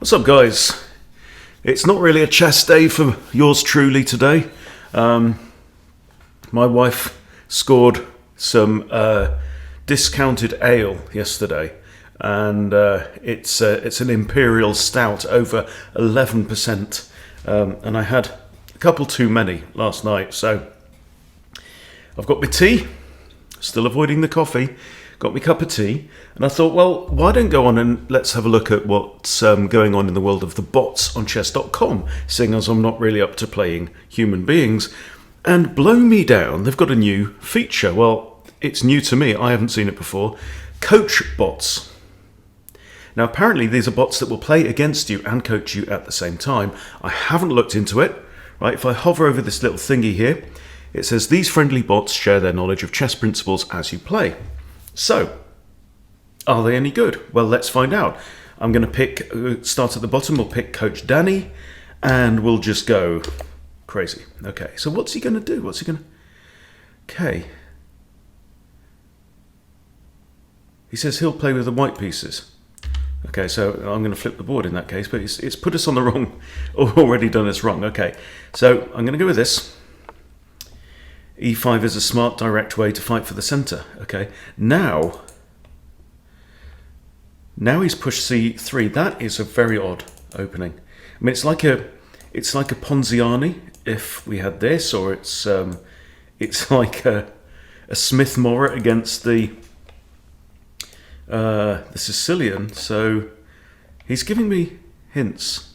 What's up, guys? It's not really a chess day for yours truly today. My wife scored some discounted ale yesterday, and it's an imperial stout over 11%, and I had a couple too many last night, so I've got my tea, still avoiding the coffee, got my cup of tea, and I thought, well, why don't go on and let's have a look at what's going on in the world of the bots on chess.com, seeing as I'm not really up to playing human beings. And blow me down, they've got a new feature. Well, it's new to me, I haven't seen it before. Coach bots. Now, apparently these are bots that will play against you and coach you at the same time. I haven't looked into it. Right, if I hover over this little thingy here, it says these friendly bots share their knowledge of chess principles as you play. So, are they any good? Well, let's find out. I'm going to start at the bottom, we'll pick Coach Danny, and we'll just go crazy. Okay, so what's he going to do? Okay. He says he'll play with the white pieces. Okay, so I'm going to flip the board in that case, but it's put us on the wrong, already done us wrong. Okay, so I'm going to go with this. E5 is a smart, direct way to fight for the centre. Okay, now he's pushed C3. That is a very odd opening. I mean, it's like a Ponziani if we had this, or it's like a Smith Morra against the Sicilian. So he's giving me hints.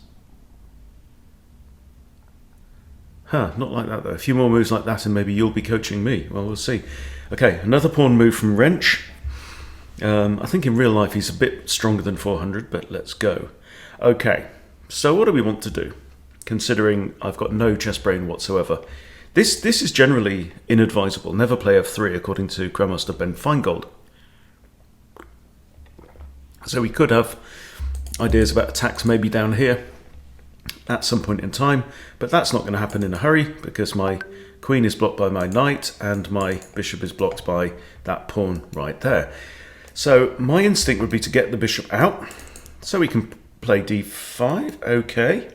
Not like that though. A few more moves like that and maybe you'll be coaching me. Well, we'll see. Okay, another pawn move from Wrench. I think in real life he's a bit stronger than 400, but let's go. Okay, so what do we want to do? Considering I've got no chess brain whatsoever. This is generally inadvisable. Never play f3 according to Grandmaster Ben Feingold. So we could have ideas about attacks maybe down here at some point in time, but that's not going to happen in a hurry because my queen is blocked by my knight and my bishop is blocked by that pawn right there. So my instinct would be to get the bishop out so we can play d5. Okay.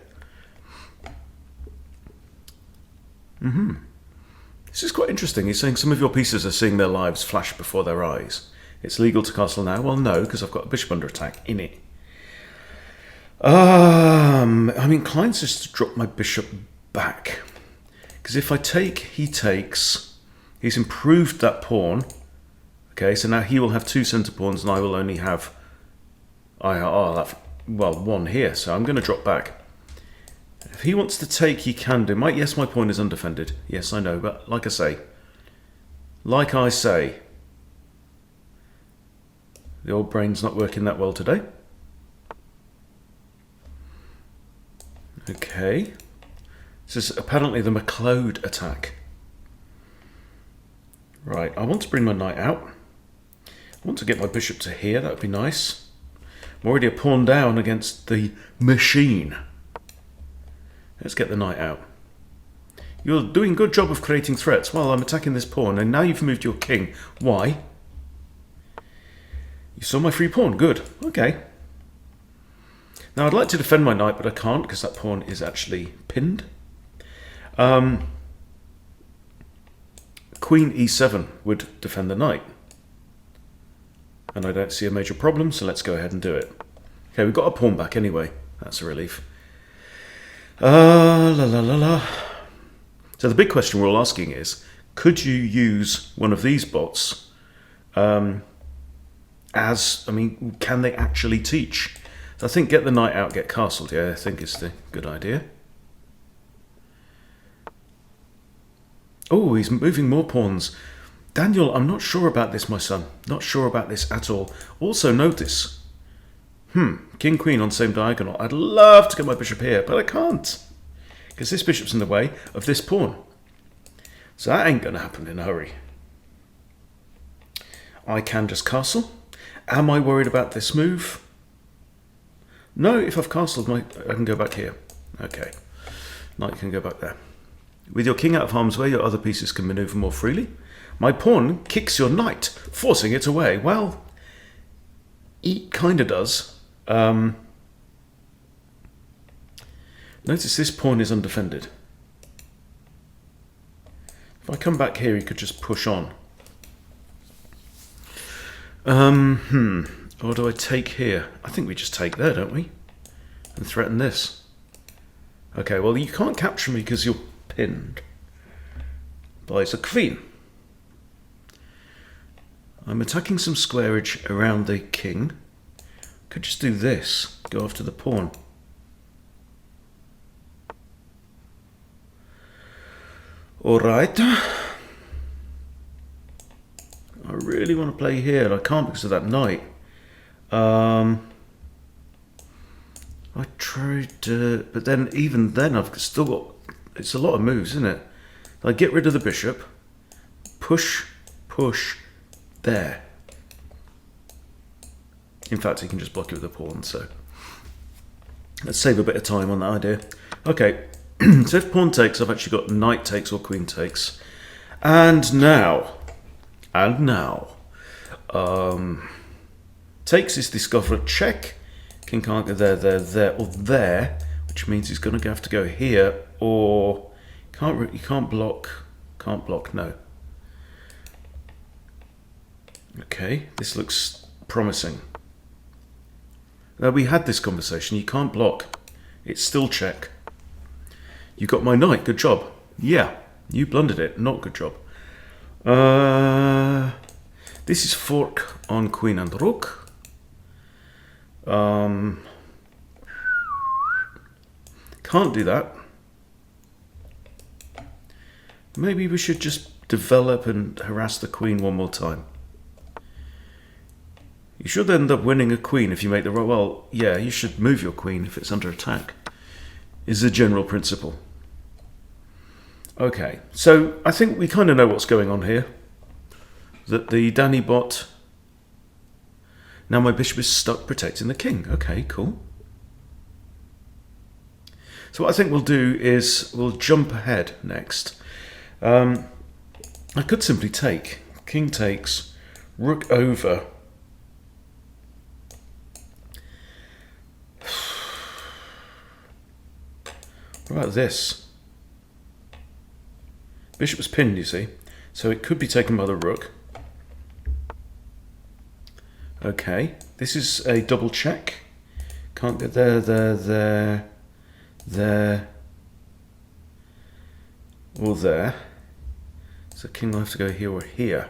This is quite interesting. He's saying some of your pieces are seeing their lives flash before their eyes. It's legal to castle now. Well, no, because I've got a bishop under attack in it. I'm inclined just to drop my bishop back. Because if I take, he takes. He's improved that pawn. Okay, so now he will have two centre pawns and I will only have one here. So I'm going to drop back. If he wants to take, he can do. Yes, my pawn is undefended. Yes, I know, but like I say, the old brain's not working that well today. Okay. This is apparently the McLeod attack. Right, I want to bring my knight out. I want to get my bishop to here, that would be nice. I'm already a pawn down against the machine. Let's get the knight out. You're doing a good job of creating threats. Well, I'm attacking this pawn, and now you've moved your king. Why? You saw my free pawn. Good. Okay. Now, I'd like to defend my knight, but I can't because that pawn is actually pinned. Queen e7 would defend the knight. And I don't see a major problem, so let's go ahead and do it. Okay, we've got a pawn back anyway. That's a relief. So the big question we're all asking is, could you use one of these bots can they actually teach? So I think get the knight out, get castled. Yeah, I think is the good idea. Oh, he's moving more pawns. Daniel, I'm not sure about this, my son. Not sure about this at all. Also notice, king, queen on same diagonal. I'd love to get my bishop here, but I can't. Because this bishop's in the way of this pawn. So that ain't going to happen in a hurry. I can just castle. Am I worried about this move? No, if I've castled, I can go back here. Okay, knight can go back there. With your king out of harm's way, your other pieces can maneuver more freely. My pawn kicks your knight, forcing it away. Well, it kind of does. Notice this pawn is undefended. If I come back here, he could just push on. Or do I take here? I think we just take there, don't we? And threaten this. Okay, well, you can't capture me because you're pinned by the queen. I'm attacking some squareage around the king. Could just do this, go after the pawn. Alright. I really want to play here, and I can't because of that knight. I tried to, but then even then I've still got, it's a lot of moves, isn't it? I get rid of the bishop, push, there. In fact, he can just block it with a pawn, so let's save a bit of time on that idea. Okay, so if pawn takes, I've actually got knight takes or queen takes. And now, takes is discover a check. King can't go there, or there, which means he's going to have to go here, or you can't block, no. Okay, this looks promising. Now, we had this conversation, you can't block, it's still check. You got my knight, good job. Yeah, you blundered it, not good job. This is fork on queen and rook. Can't do that. Maybe we should just develop and harass the queen one more time. You should end up winning a queen if you make the right. Well, yeah, you should move your queen if it's under attack, is the general principle. Okay, so I think we kind of know what's going on here. That the Danny bot. Now my bishop is stuck protecting the king. Okay, cool. So what I think we'll do is we'll jump ahead next. I could simply take. King takes, rook over. What about this? Bishop was pinned, you see. So it could be taken by the rook. Okay, this is a double check. Can't get there, or there. So king will have to go here or here.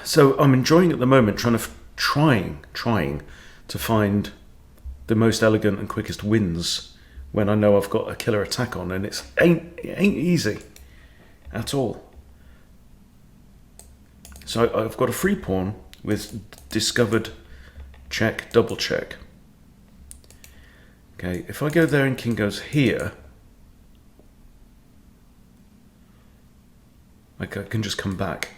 So I'm enjoying at the moment trying to find the most elegant and quickest wins when I know I've got a killer attack on, and it ain't easy at all. So I've got a free pawn with discovered check, double check. Okay, if I go there and king goes here, I can just come back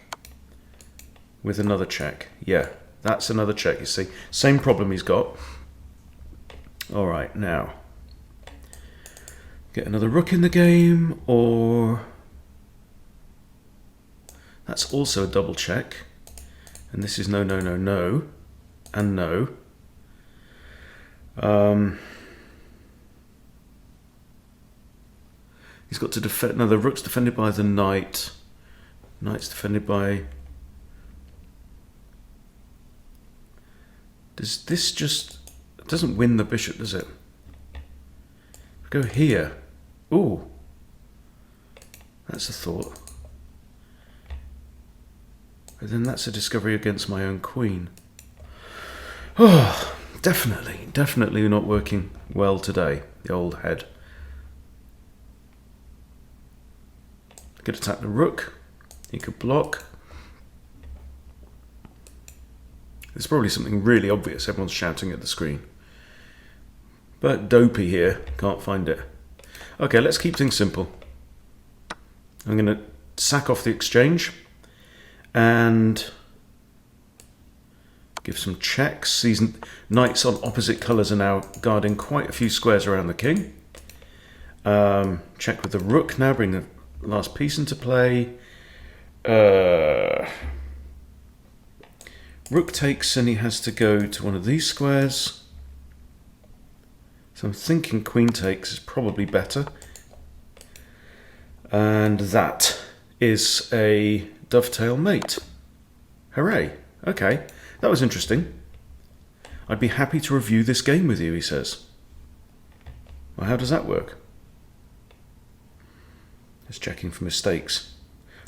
with another check. Yeah, that's another check, you see. Same problem he's got. All right, now get another rook in the game, or that's also a double check. And this is no, and no. He's got to defend. No, the rook's defended by the knight. Knight's defended by. Does this just? It doesn't win the bishop, does it? Go here. Ooh. That's a thought. But then that's a discovery against my own queen. Oh, definitely not working well today, the old head. I could attack the rook. He could block. There's probably something really obvious. Everyone's shouting at the screen. But Dopey here can't find it. Okay, let's keep things simple. I'm going to sack off the exchange and give some checks. These knights on opposite colours are now guarding quite a few squares around the king. Check with the rook now, bring the last piece into play. Rook takes and he has to go to one of these squares. So I'm thinking queen takes is probably better. And that is a dovetail mate. Hooray. Okay, that was interesting. I'd be happy to review this game with you, he says. Well, how does that work? Just checking for mistakes.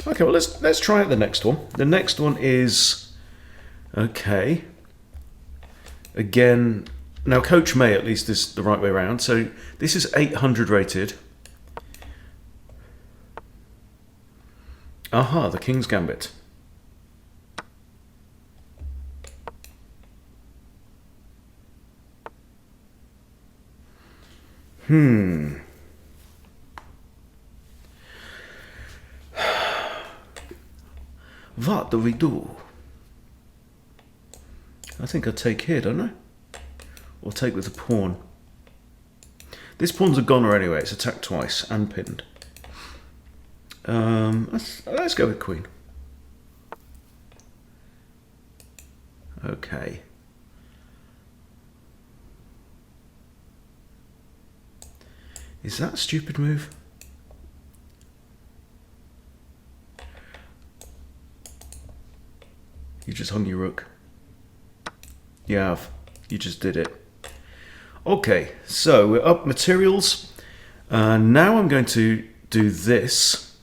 Okay, well, let's try out the next one. The next one is... Okay. Again, now Coach May at least is the right way around. So this is 800 rated. Aha, the King's Gambit. What do we do? I think I take here, don't I? Or take with the pawn. This pawn's a goner anyway. It's attacked twice and pinned. Let's go with queen. Okay. Is that a stupid move? You just hung your rook. You have. You just did it. Okay, so we're up materials. Now I'm going to do this.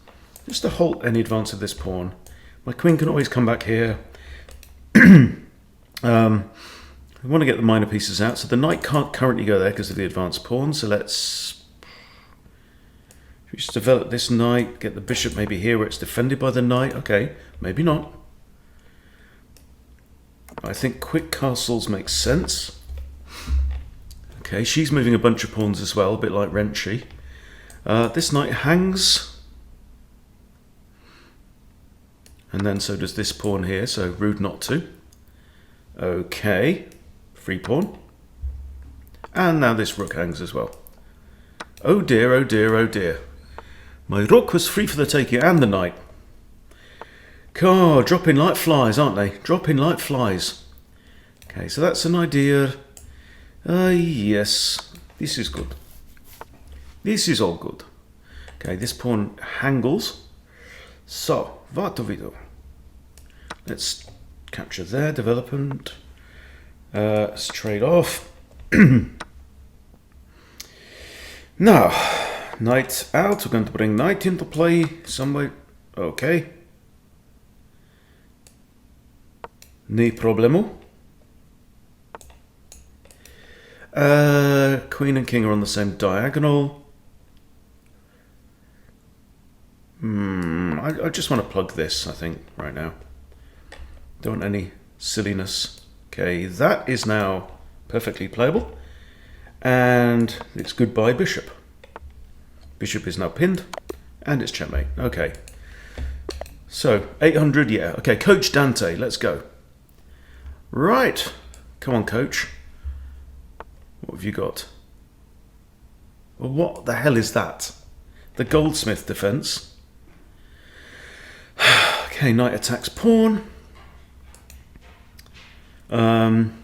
Just to halt any advance of this pawn. My queen can always come back here. I want to get the minor pieces out. So the knight can't currently go there because of the advanced pawn. So let's just develop this knight. Get the bishop maybe here where it's defended by the knight. Okay, maybe not. I think quick castles make sense. Okay, she's moving a bunch of pawns as well, a bit like Renchi. This knight hangs. And then so does this pawn here, so rude not to. Okay, free pawn. And now this rook hangs as well. Oh dear, oh dear, oh dear. My rook was free for the taking, and the knight. God, dropping like flies, aren't they? Dropping like flies. Okay, so that's an idea. Yes, this is good. This is all good. Okay, this pawn hangles. So, what do we do? Let's capture there, development. Let's trade off. Now, knight out. We're going to bring knight into play some way. Okay. No problemo. Queen and king are on the same diagonal. I just want to plug this, I think, right now. Don't want any silliness. Okay, that is now perfectly playable. And it's goodbye bishop. Bishop is now pinned. And it's checkmate. Okay. So, 800, yeah. Okay, Coach Dante, let's go. Right. Come on, coach. What have you got? Well, what the hell is that? The goldsmith defense. Okay, knight attacks pawn. I'm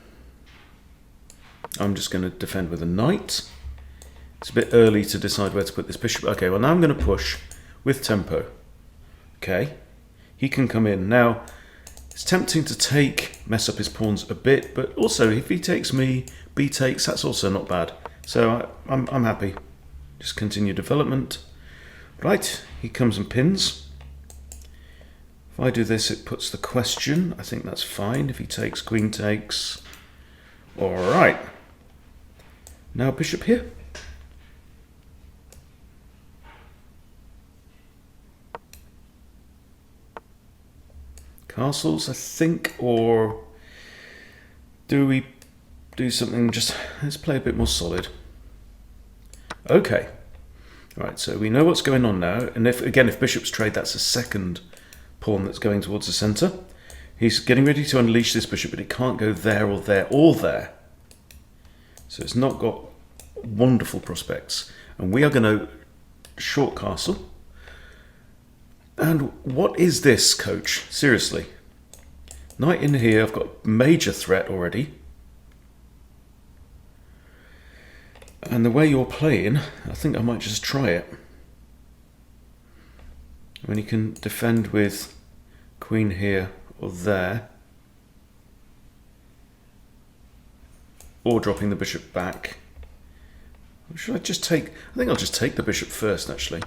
just going to defend with a knight. It's a bit early to decide where to put this bishop. Okay, well now I'm going to push with tempo. Okay, he can come in. Now, it's tempting to take, mess up his pawns a bit, but also if he takes me, b takes, that's also not bad. So I'm happy. Just continue development. Right, he comes and pins. If I do this, it puts the question. I think that's fine. If he takes, queen takes. All right. Now bishop here. Castles, I think, or do we do something just, let's play a bit more solid. Okay. Right, so we know what's going on now. And if bishops trade, that's a second pawn that's going towards the centre. He's getting ready to unleash this bishop, but it can't go there or there or there. So it's not got wonderful prospects. And we are going to short castle. And what is this, coach? Seriously. Knight in here, I've got major threat already. And the way you're playing, I think I might just try it. When you can defend with queen here or there. Or dropping the bishop back. Or should I just take... I think I'll just take the bishop first, actually.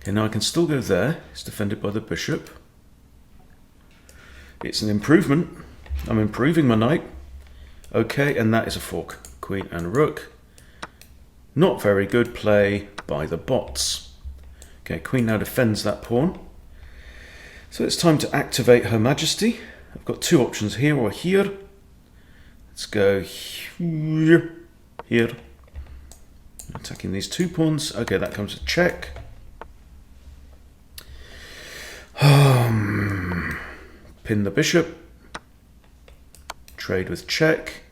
Okay, now I can still go there. It's defended by the bishop. It's an improvement. I'm improving my knight. Okay, and that is a fork. Queen and rook. Not very good play by the bots. Okay, queen now defends that pawn. So it's time to activate Her Majesty. I've got two options, here or here. Let's go here. Attacking these two pawns. Okay, that comes a check. Pin the bishop. Trade with check.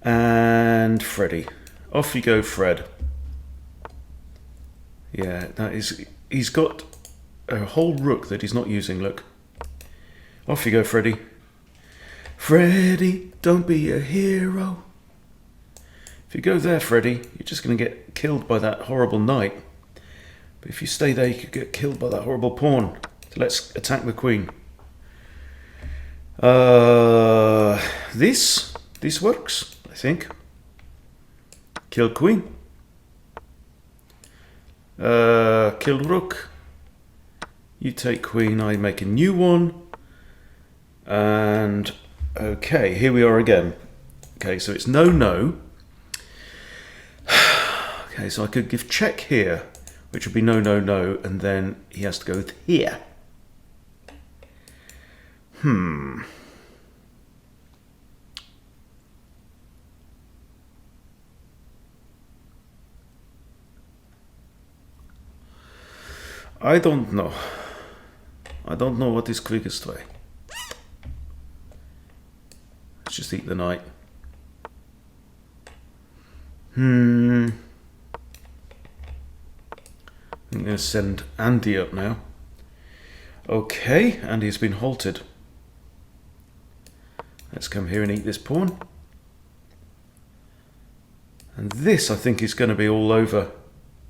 And Freddy. Off you go, Fred. Yeah, that is... He's got a whole rook that he's not using, look. Off you go, Freddy. Freddy, don't be a hero. If you go there, Freddy, you're just going to get killed by that horrible knight. But if you stay there, you could get killed by that horrible pawn. So let's attack the queen. This works, I think. Kill queen. Kill rook. You take queen, I make a new one. And okay, here we are again. Okay, so it's no. Okay, so I could give check here, which would be no, and then he has to go with here. I don't know. I don't know what is quickest way. Let's just eat the knight. I'm going to send Andy up now. Okay, Andy's been halted. Let's come here and eat this pawn. And this, I think, is going to be all over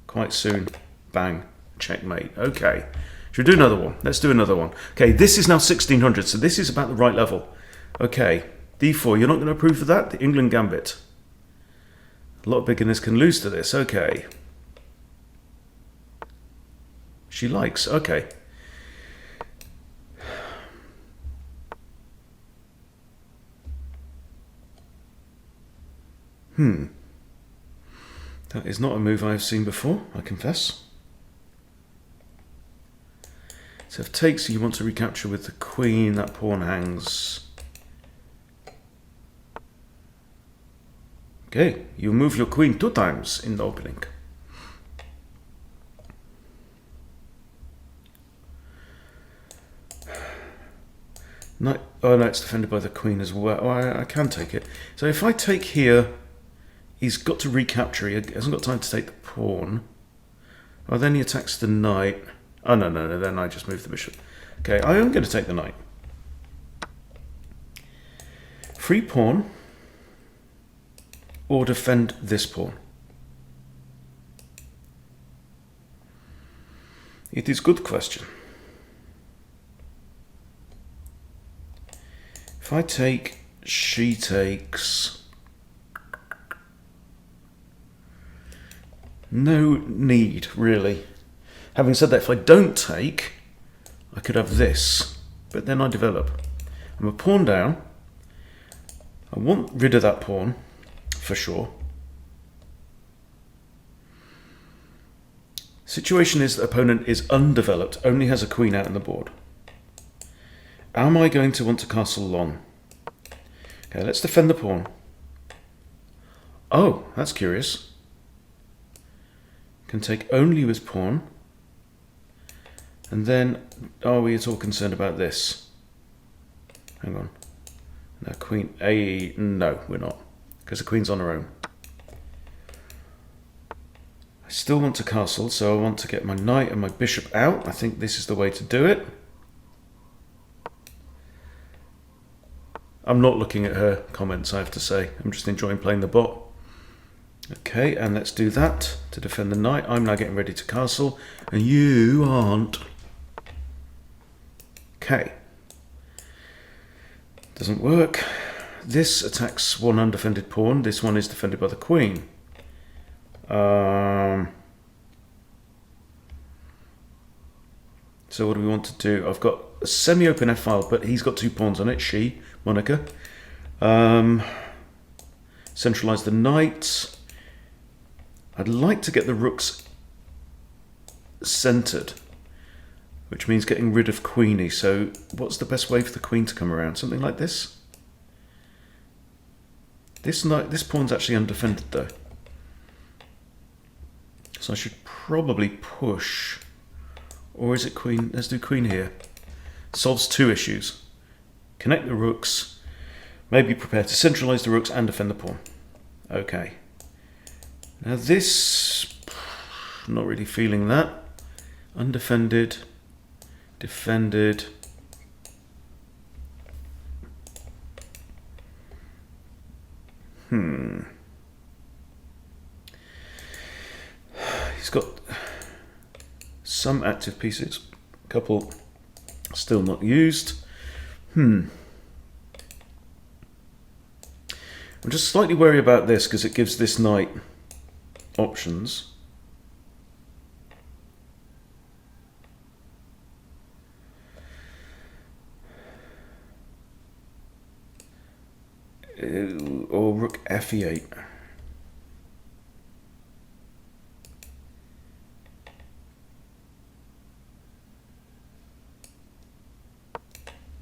quite soon. Bang. Checkmate. Okay. Should we do another one? Let's do another one. Okay, this is now 1600, so this is about the right level. Okay, d4. You're not going to approve of that? The England Gambit. A lot of beginners can lose to this. Okay. She likes. Okay. That is not a move I've seen before, I confess. So if takes, you want to recapture with the queen, that pawn hangs. Okay, you move your queen 2 times in the opening. No, oh no, it's defended by the queen as well. Oh, I can take it. So if I take here, he's got to recapture. He hasn't got time to take the pawn. Oh, then he attacks the knight. Oh, no, then I just move the bishop. Okay, I am going to take the knight. Free pawn. Or defend this pawn. It is a good question. If I take, she takes. No need, really. Having said that, if I don't take, I could have this. But then I develop. I'm a pawn down. I want rid of that pawn, for sure. Situation is the opponent is undeveloped, only has a queen out on the board. Am I going to want to castle long? Okay, let's defend the pawn. Oh, that's curious. Can take only with pawn. And then, are we at all concerned about this? Hang on. No, queen A. No, we're not. Because the queen's on her own. I still want to castle, so I want to get my knight and my bishop out. I think this is the way to do it. I'm not looking at her comments, I have to say. I'm just enjoying playing the bot. Okay, and let's do that to defend the knight. I'm now getting ready to castle, and you aren't. Okay. Doesn't work. This attacks one undefended pawn. This one is defended by the queen. So what do we want to do? I've got a semi-open f-file, but he's got 2 pawns on it. She, Monica. Centralise the knight. I'd like to get the rooks centred, which means getting rid of queenie. So what's the best way for the queen to come around? Something like this? This pawn's actually undefended though. So I should probably push. Or is it queen? Let's do queen here. Solves 2 issues. Connect the rooks. Maybe prepare to centralise the rooks and defend the pawn. Okay. Now this... not really feeling that. Undefended. Defended. He's got some active pieces, a couple still not used. I'm just slightly worried about this because it gives this knight options. Or rook f8.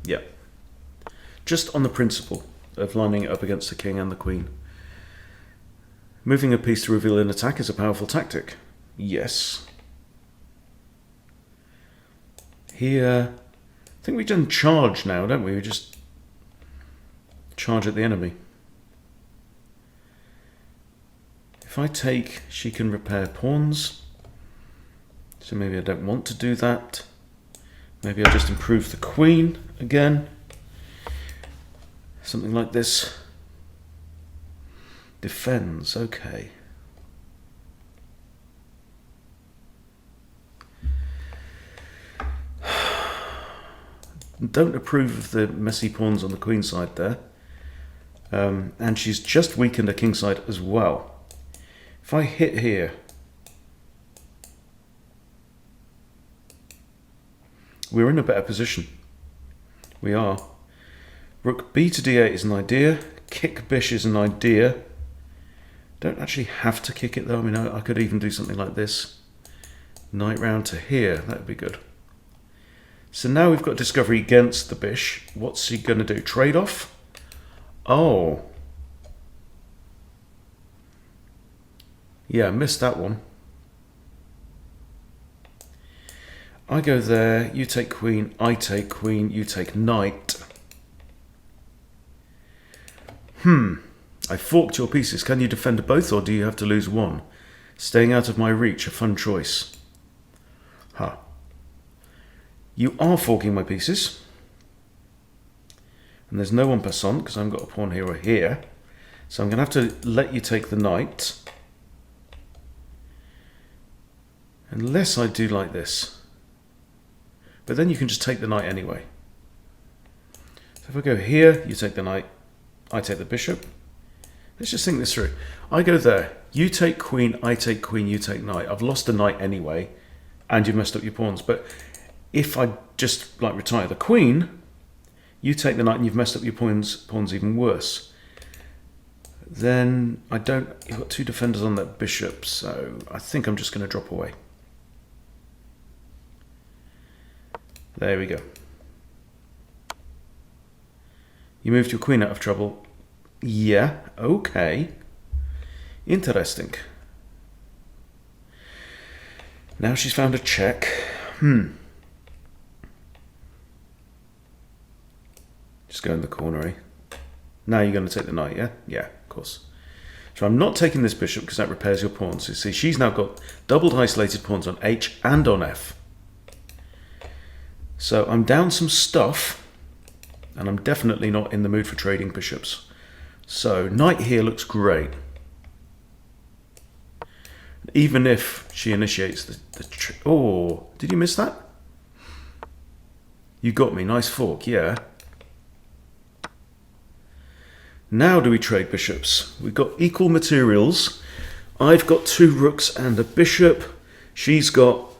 Yeah. Just on the principle of lining it up against the king and the queen. Moving a piece to reveal an attack is a powerful tactic. Yes. Here, I think we've done charge now, don't we? We just charge at the enemy. If I take, she can repair pawns. So maybe I don't want to do that. Maybe I'll just improve the queen again. Something like this. Defends, okay. Don't approve of the messy pawns on the queen side there. And she's just weakened her king side as well. If I hit here, we're in a better position. We are. Rook b to d8 is an idea. Kick bish is an idea. Don't actually have to kick it though. I mean, I could even do something like this. Knight round to here. That would be good. So now we've got discovery against the bish. What's he going to do? Trade off? Oh. Yeah, missed that one. I go there, you take queen, I take queen, you take knight. I forked your pieces. Can you defend both or do you have to lose one? Staying out of my reach, a fun choice. You are forking my pieces. And there's no one passant because I haven't got a pawn here or here. So I'm going to have to let you take the knight. Unless I do like this. But then you can just take the knight anyway. So if I go here, you take the knight, I take the bishop. Let's just think this through. I go there, you take queen, I take queen, you take knight. I've lost the knight anyway, and you've messed up your pawns. But if I just like retire the queen, you take the knight and you've messed up your pawns even worse. Then I don't, you've got 2 defenders on that bishop, so I think I'm just going to drop away. There we go. You moved your queen out of trouble. Yeah, okay. Interesting. Now she's found a check. Just go in the corner, eh? Now you're going to take the knight, yeah? Yeah, of course. So I'm not taking this bishop because that repairs your pawns. You see, she's now got doubled isolated pawns on H and on F. So I'm down some stuff, and I'm definitely not in the mood for trading bishops. So knight here looks great. Even if she initiates the oh, did you miss that? You got me. Nice fork, yeah. Now do we trade bishops? We've got equal materials. I've got 2 rooks and a bishop. She's got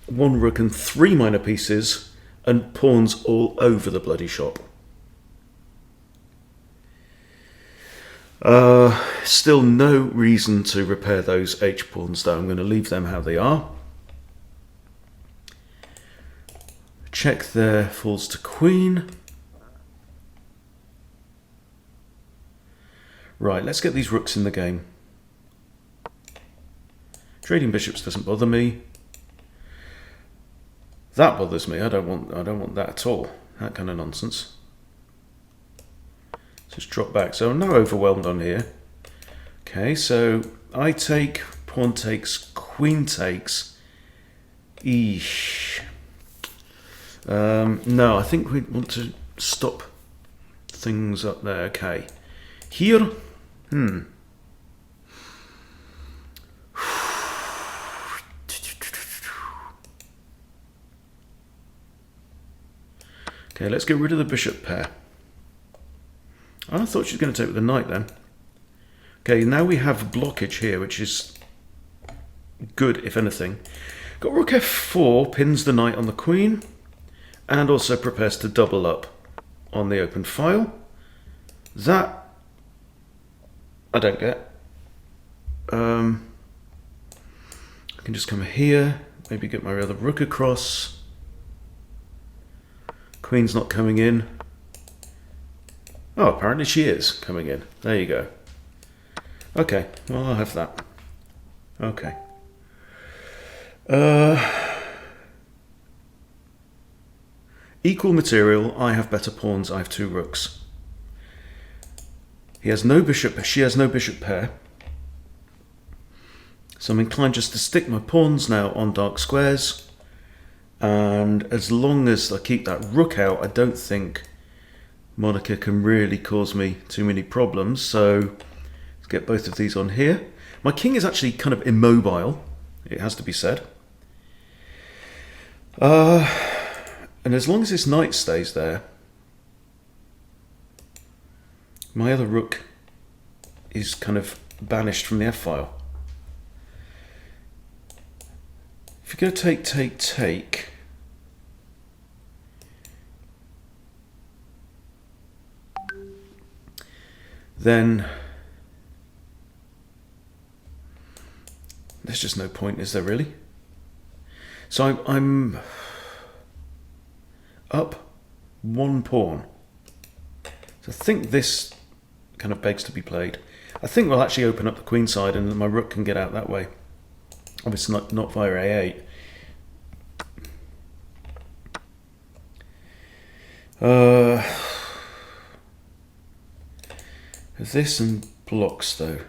1 rook and 3 minor pieces and pawns all over the bloody shop. Still no reason to repair those H pawns though. I'm going to leave them how they are. Check there, falls to queen. Right, let's get these rooks in the game. Trading bishops doesn't bother me. That bothers me. I don't want that at all. That kind of nonsense. Just drop back. So I'm now overwhelmed on here. Okay, so I take, pawn takes, queen takes. Eesh. No, I think we want to stop things up there. Okay. Here. Okay, let's get rid of the bishop pair. I thought she was going to take with the knight then. Okay, now we have blockage here, which is good, if anything. Got rook f4, pins the knight on the queen, and also prepares to double up on the open file. That I don't get. I can just come here, maybe get my other rook across. Queen's not coming in. Oh, apparently she is coming in. There you go. Okay, well, I'll have that. Okay. Equal material. I have better pawns. I have 2 rooks. He has no bishop. She has no bishop pair. So I'm inclined just to stick my pawns now on dark squares. And as long as I keep that rook out, I don't think Monica can really cause me too many problems. So let's get both of these on here. My king is actually kind of immobile, it has to be said. And as long as this knight stays there, my other rook is kind of banished from the f-file. If you go take, take, take, then there's just no point, is there really? So I'm up 1 pawn. So I think this kind of begs to be played. I think we'll actually open up the queen side and my rook can get out that way. Obviously not via a8. This and blocks though.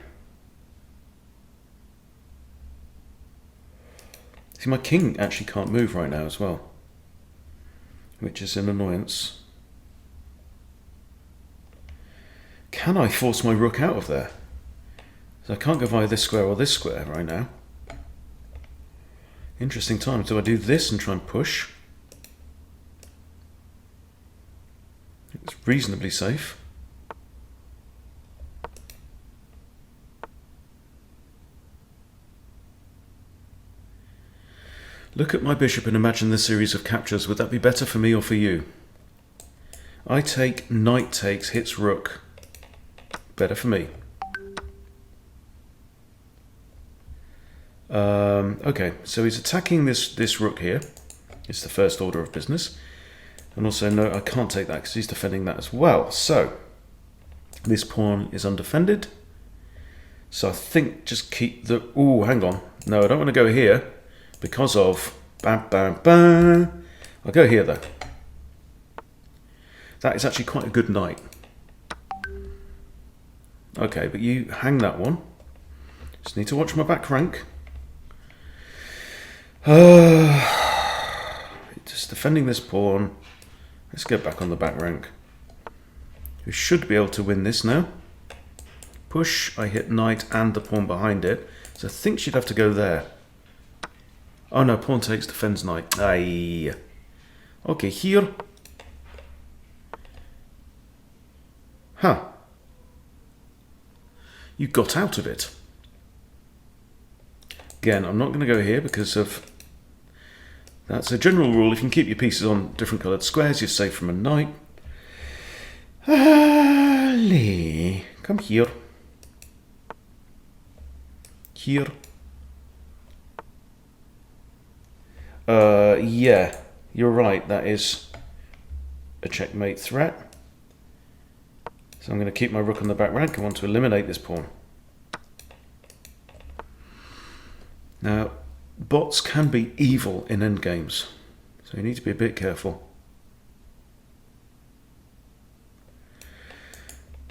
See, my king actually can't move right now as well, which is an annoyance. Can I force my rook out of there? So I can't go via this square or this square right now. Interesting time. Do I do this and try and push? It's reasonably safe. Look at my bishop and imagine the series of captures. Would that be better for me or for you? I take, knight takes, hits rook. Better for me. Okay, so he's attacking this rook here. It's the first order of business. And also, no, I can't take that because he's defending that as well. So, this pawn is undefended. So I think just keep the... Ooh, hang on. No, I don't want to go here because of... Bam, bam, bam. I'll go here, though. That is actually quite a good knight. Okay, but you hang that one. Just need to watch my back rank. Just defending this pawn. Let's get back on the back rank. We should be able to win this now. Push, I hit knight and the pawn behind it. So I think she'd have to go there. Oh no, pawn takes, defends knight. Aye. Okay, here. Huh. You got out of it. Again, I'm not going to go here because of... That's a general rule. If you can keep your pieces on different coloured squares, you're safe from a knight. Ali, come here. Here. Yeah, you're right. That is a checkmate threat. So I'm going to keep my rook on the back rank. I want to eliminate this pawn. Now, bots can be evil in endgames, so you need to be a bit careful.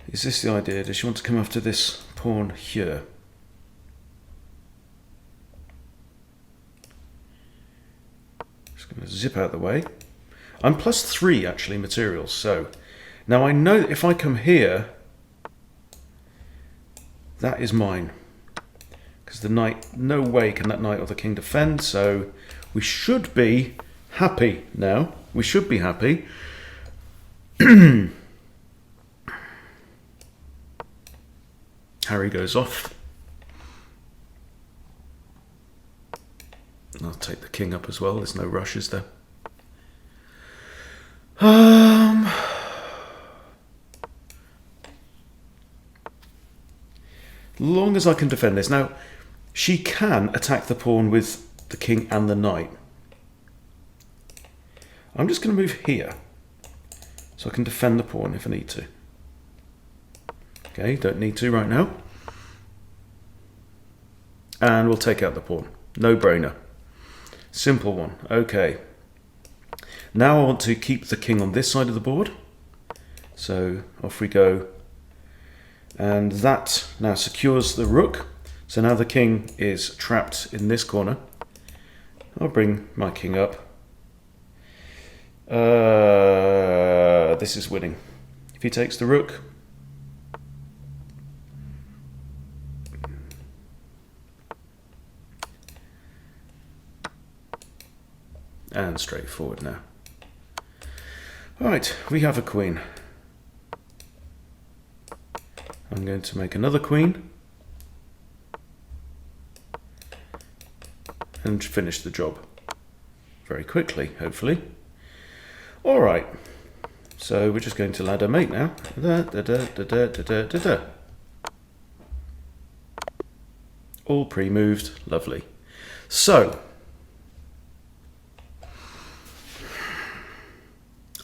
Is this the idea? Does she want to come after this pawn here? Just going to zip out the way. I'm +3 actually materials, so now I know that if I come here, that is mine. Because the knight, no way can that knight or the king defend, so we should be happy now. We should be happy. Harry goes off. I'll take the king up as well. There's no rush, is there? Long as I can defend this. Now, she can attack the pawn with the king and the knight. I'm just going to move here so I can defend the pawn if I need to. Okay, don't need to right now. And we'll take out the pawn. No brainer. Simple one. Okay. Now I want to keep the king on this side of the board. So off we go. And that now secures the rook. So now the king is trapped in this corner. I'll bring my king up. This is winning. If he takes the rook, and straightforward now. Alright, we have a queen. I'm going to make another queen and finish the job very quickly, hopefully. Alright, so we're just going to ladder mate now. All pre-moved, lovely. So,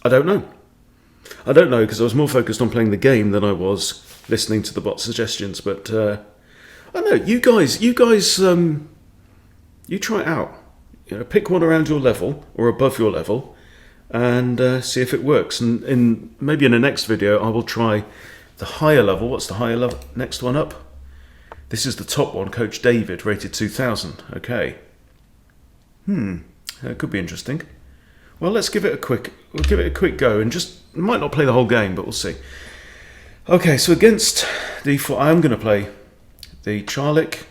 I don't know because I was more focused on playing the game than I was listening to the bot suggestions. But I don't know. You guys, you try it out. You know, pick one around your level or above your level, and see if it works. And maybe in the next video, I will try the higher level. What's the higher level? Next one up. This is the top one. Coach David, rated 2000. Okay. That could be interesting. Well, let's give it a quick. We'll give it a quick go, and just might not play the whole game, but we'll see. Okay, so against d4, I am going to play the Charlik,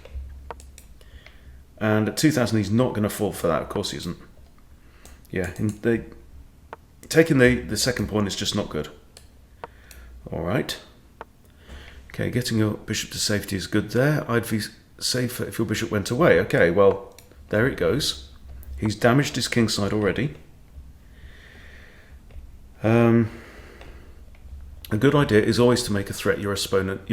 and at 2000, he's not going to fall for that. Of course, he isn't. Yeah, taking the second pawn is just not good. All right. Okay, getting your bishop to safety is good there. I'd be safer if your bishop went away. Okay, well, there it goes. He's damaged his king side already. A good idea is always to make a threat your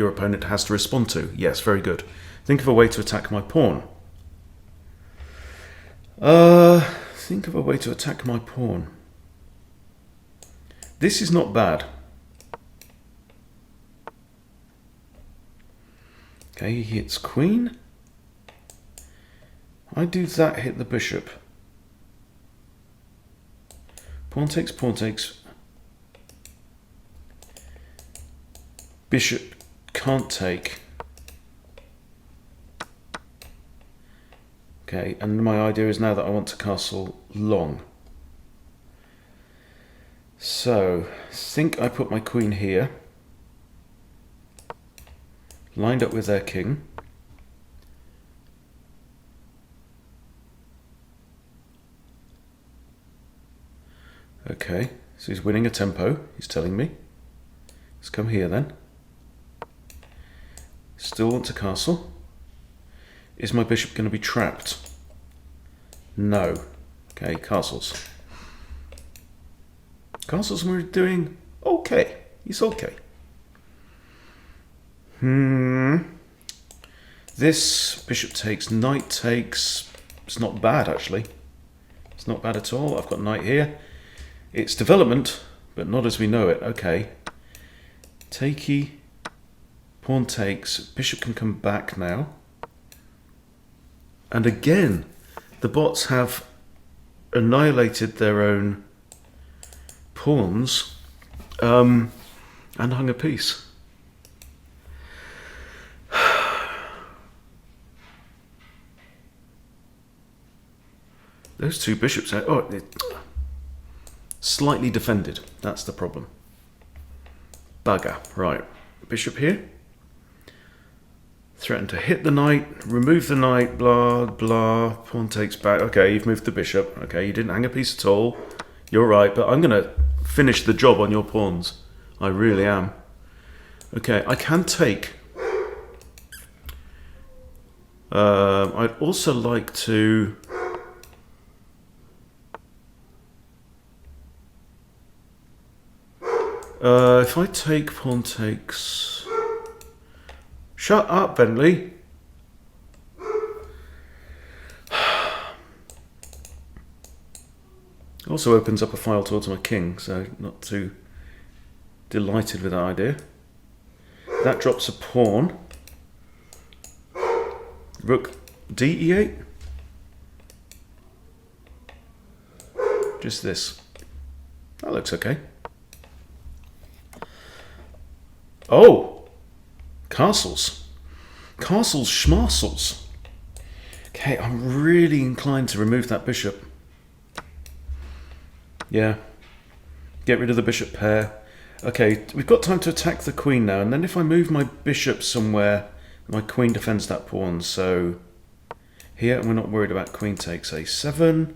opponent has to respond to. Yes, very good. Think of a way to attack my pawn. Think of a way to attack my pawn. This is not bad. Okay, he hits queen. I do that, hit the bishop. Pawn takes, pawn takes. Bishop can't take. Okay, and my idea is now that I want to castle long. So, I think I put my queen here, lined up with their king. Okay, so he's winning a tempo, he's telling me. Let's come here then. Still want to castle. Is my bishop going to be trapped? No. Okay, castles. Castles we're doing okay. He's okay. This bishop takes, knight takes. It's not bad actually. It's not bad at all. I've got knight here. It's development, but not as we know it. Okay. Takey. Pawn takes. Bishop can come back now. And again, the bots have annihilated their own pawns and hung a piece. Those two bishops are slightly defended. That's the problem. Bugger. Right. Bishop here. Threaten to hit the knight, remove the knight, blah, blah. Pawn takes back. Okay, you've moved the bishop. Okay, you didn't hang a piece at all. You're right, but I'm going to finish the job on your pawns. I really am. Okay, I can take. I'd also like to... if I take pawn takes... Shut up, Bentley. Also opens up a file towards my king, so not too delighted with that idea. That drops a pawn. Rook d8. Just this. That looks okay. Oh! Castles. Castles schmarsels. Okay, I'm really inclined to remove that bishop. Yeah. Get rid of the bishop pair. Okay, we've got time to attack the queen now, and then if I move my bishop somewhere, my queen defends that pawn, so here we're not worried about queen takes a7.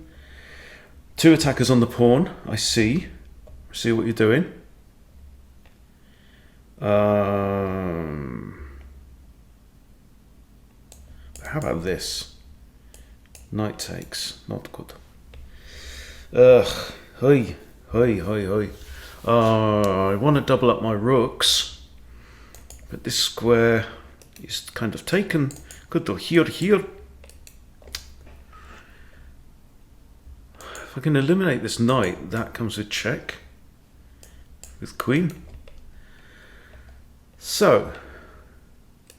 Two attackers on the pawn, I see. See what you're doing. How about this? Knight takes, not good. Ugh, hoi, hoi, hoi, hoi. I want to double up my rooks, but this square is kind of taken. Good to here. If I can eliminate this knight, that comes with check with queen. So,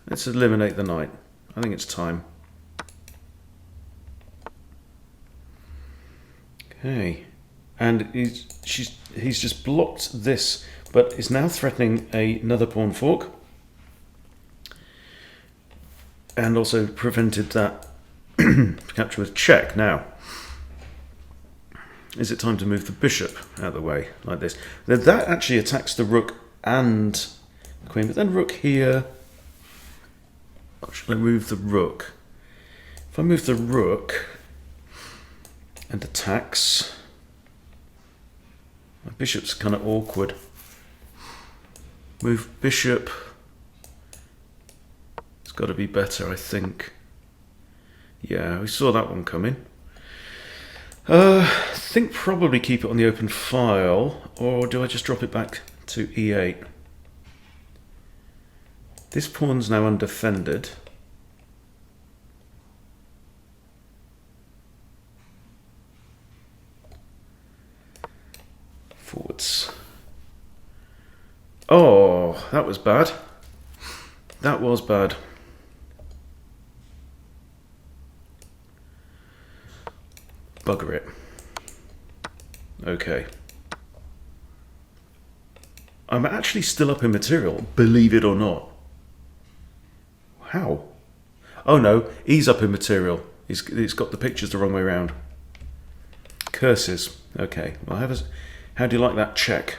let's eliminate the knight. I think it's time. Okay, and he's just blocked this, but is now threatening another pawn fork, and also prevented that capture with check. Now, is it time to move the bishop out of the way like this? That actually attacks the rook and queen, but then rook here. Or should I move the rook? If I move the rook and attacks, my bishop's kind of awkward. Move bishop. It's got to be better, I think. Yeah, we saw that one coming. I think probably keep it on the open file, or do I just drop it back to e8? This pawn's now undefended. Forwards. Oh, that was bad. That was bad. Bugger it. Okay. I'm actually still up in material, believe it or not. How? Oh no, he's up in material. It's got the pictures the wrong way around. Curses. Okay. Well, how do you like that check?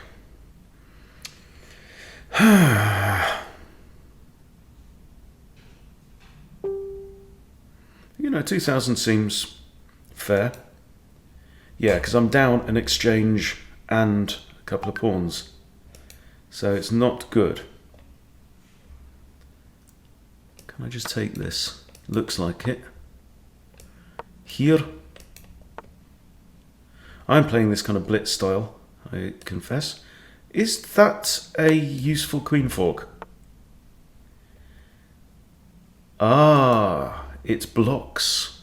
You know, 2,000 seems fair. Yeah, because I'm down an exchange and a couple of pawns. So it's not good. Can I just take this? Looks like it. Here. I'm playing this kind of blitz style, I confess. Is that a useful queen fork? Ah, it blocks.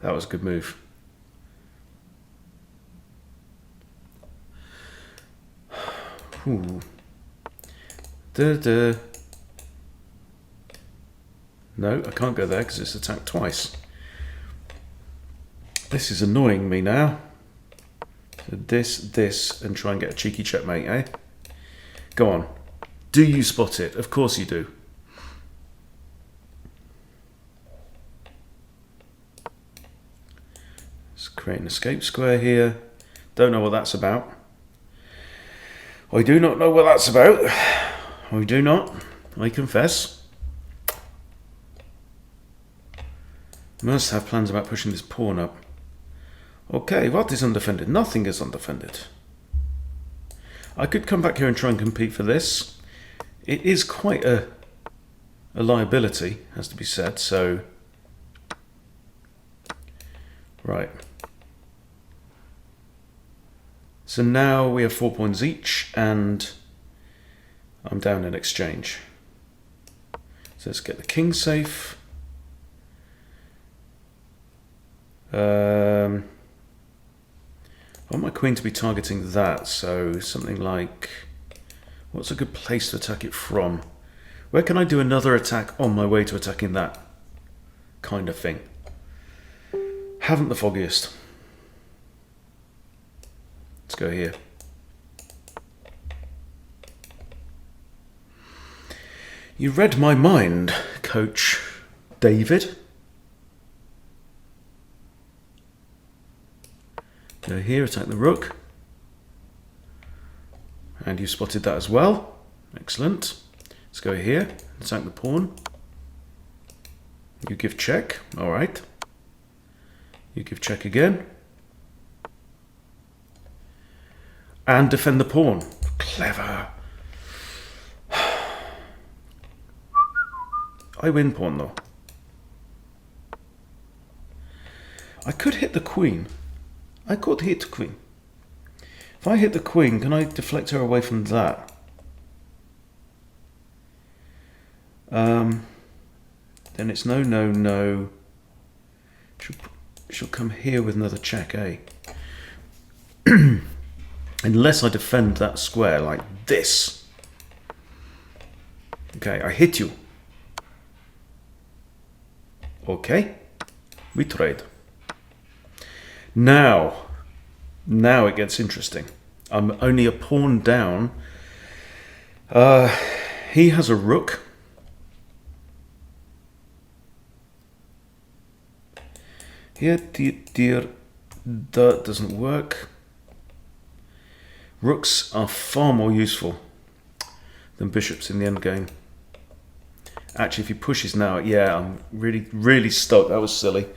That was a good move. Ooh. No, I can't go there because it's attacked twice. This is annoying me now. So this, and try and get a cheeky checkmate, eh? Go on. Do you spot it? Of course you do. Let's create an escape square here. Don't know what that's about. I do not know what that's about. I do not. I confess. Must have plans about pushing this pawn up. Okay, what is undefended? Nothing is undefended. I could come back here and try and compete for this. It is quite a liability, has to be said, so... Right. So now we have 4 pawns each, and I'm down in exchange. So let's get the king safe. I want my queen to be targeting that, so something like... What's a good place to attack it from? Where can I do another attack on my way to attacking that kind of thing? Haven't the foggiest. Let's go here. You read my mind, Coach David. Go here, attack the rook. And you spotted that as well. Excellent. Let's go here, attack the pawn. You give check. All right. You give check again. And defend the pawn. Clever. I win pawn though. I could hit the queen. I could hit the queen. If I hit the queen, can I deflect her away from that? Then it's no, no, no. She'll come here with another check, eh? Unless I defend that square like this. Okay, I hit you. Okay, we trade. Now it gets interesting. I'm only a pawn down. He has a rook. Here, dear, that doesn't work. Rooks are far more useful than bishops in the endgame. Actually, if he pushes now, yeah, I'm really stuck. That was silly.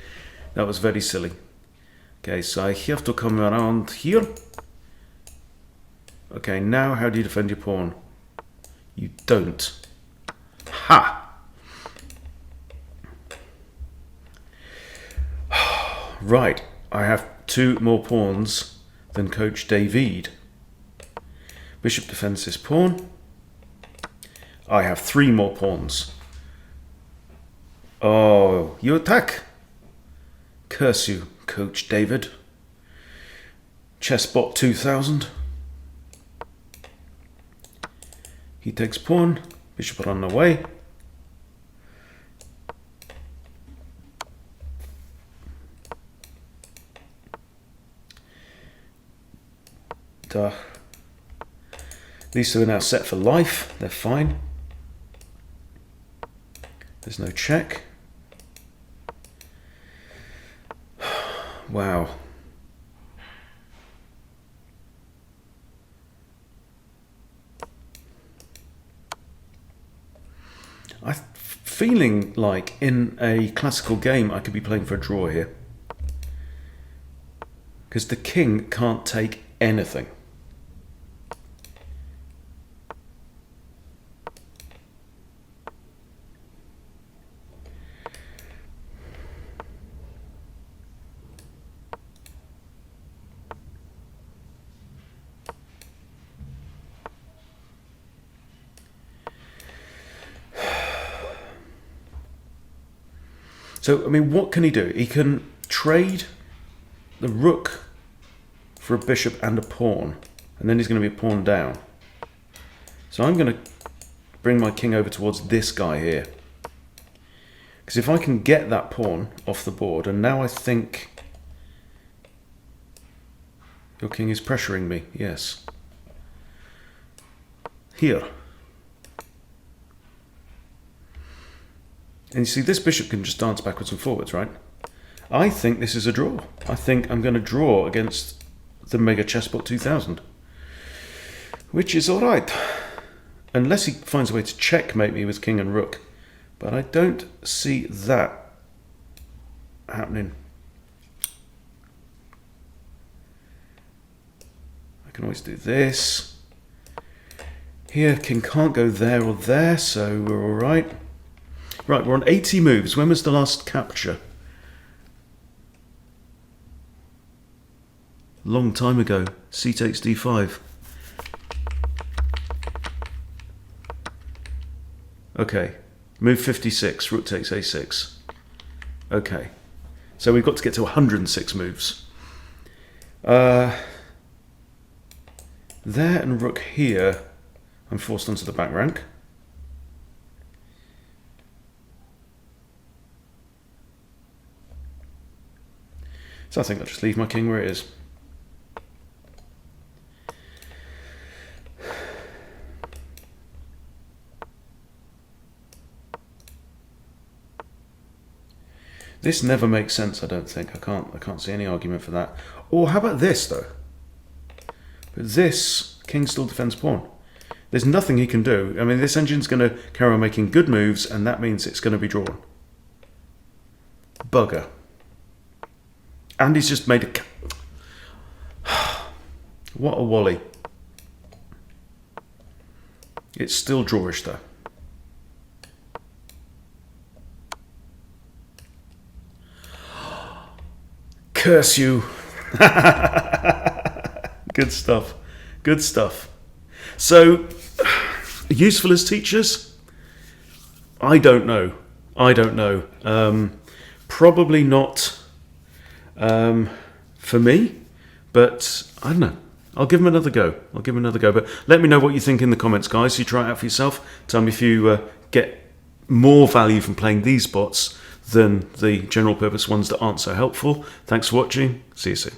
That was very silly. Okay, so I have to come around here. Okay, now how do you defend your pawn? You don't. Ha! Right, I have 2 more pawns than Coach David. Bishop defends this pawn. I have 3 more pawns. Oh, you attack. Curse you, Coach David. Chessbot 2000. He takes pawn. Bishop run away. Duh. These two are now set for life. They're fine. There's no check. Wow. I'm feeling like in a classical game I could be playing for a draw here. Because the king can't take anything. So, I mean, what can he do? He can trade the rook for a bishop and a pawn, and then he's going to be a pawn down. So I'm going to bring my king over towards this guy here. Because if I can get that pawn off the board, and now I think your king is pressuring me, yes. Here. And you see, this bishop can just dance backwards and forwards, right? I think this is a draw. I think I'm going to draw against the Mega Chessbot 2000. Which is alright. Unless he finds a way to checkmate me with king and rook. But I don't see that happening. I can always do this. Here, king can't go there or there, so we're alright. Right, we're on 80 moves. When was the last capture? Long time ago. C takes d5. Okay. Move 56. Rook takes a6. Okay. So we've got to get to 106 moves. There and rook here. I'm forced onto the back rank. So I think I'll just leave my king where it is. This never makes sense, I don't think. I can't see any argument for that. Or how about this though? But this king still defends pawn. There's nothing he can do. I mean, this engine's going to carry on making good moves, and that means it's going to be drawn. Bugger. And he's just made a... What a wally. It's still drawish though. Curse you. Good stuff. Good stuff. So, useful as teachers? I don't know. I don't know. Probably not for me, but I don't know. I'll give them another go. But let me know what you think in the comments, guys. You try it out for yourself. Tell me if you get more value from playing these bots than the general purpose ones that aren't so helpful. Thanks for watching. See you soon.